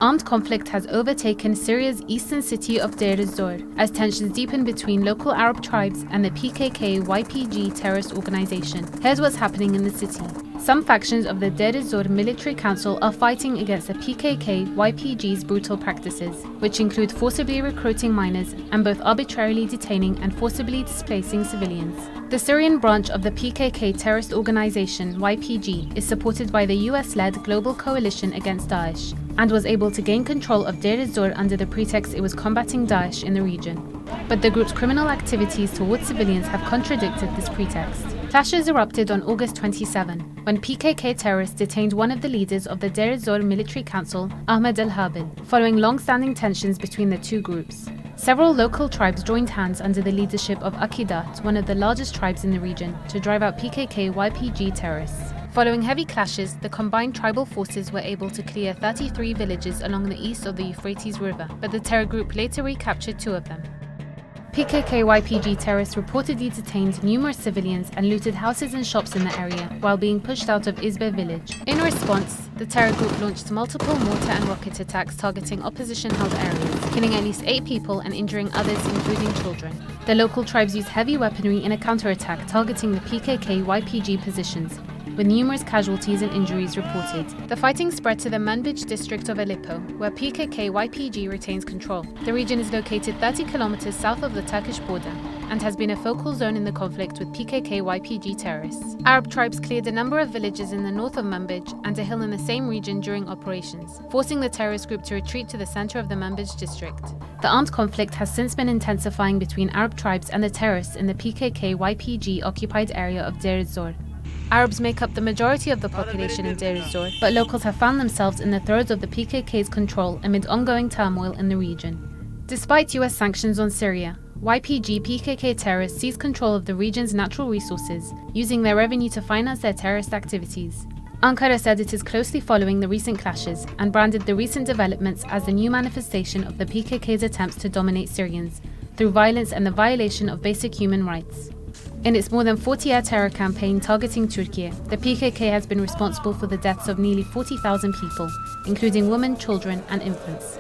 Armed conflict has overtaken Syria's eastern city of Deir Ezzor as tensions deepen between local Arab tribes and the PKK YPG terrorist organization. Here's what's happening in the city. Some factions of the Deir Ezzor military council are fighting against the PKK YPG's brutal practices, which include forcibly recruiting minors and both arbitrarily detaining and forcibly displacing civilians. The Syrian branch of the PKK terrorist organization YPG is supported by the US-led Global Coalition Against Daesh and was able to gain control of Deir Ezzor under the pretext it was combating Daesh in the region. But the group's criminal activities towards civilians have contradicted this pretext. Clashes erupted on August 27, when PKK terrorists detained one of the leaders of the Deir Ezzor military council, Ahmed al-Habil, following long-standing tensions between the two groups. Several local tribes joined hands under the leadership of Aqidat, one of the largest tribes in the region, to drive out PKK YPG terrorists. Following heavy clashes, the combined tribal forces were able to clear 33 villages along the east of the Euphrates River, but the terror group later recaptured 2 of them. PKK YPG terrorists reportedly detained numerous civilians and looted houses and shops in the area while being pushed out of Izbeh village. In response, the terror group launched multiple mortar and rocket attacks targeting opposition-held areas, killing at least 8 people and injuring others, including children. The local tribes used heavy weaponry in a counterattack targeting the PKK YPG positions, with numerous casualties and injuries reported. The fighting spread to the Manbij district of Aleppo, where PKK YPG retains control. The region is located 30 kilometers south of the Turkish border and has been a focal zone in the conflict with PKK YPG terrorists. Arab tribes cleared a number of villages in the north of Manbij and a hill in the same region during operations, forcing the terrorist group to retreat to the center of the Manbij district. The armed conflict has since been intensifying between Arab tribes and the terrorists in the PKK YPG occupied area of Deir Ezzor. Arabs make up the majority of the population in Deir Ezzor, but locals have found themselves in the throes of the PKK's control amid ongoing turmoil in the region. Despite US sanctions on Syria, YPG PKK terrorists seized control of the region's natural resources, using their revenue to finance their terrorist activities. Ankara said it is closely following the recent clashes and branded the recent developments as a new manifestation of the PKK's attempts to dominate Syrians through violence and the violation of basic human rights. In its more than 40-year terror campaign targeting Turkey, the PKK has been responsible for the deaths of nearly 40,000 people, including women, children, and infants.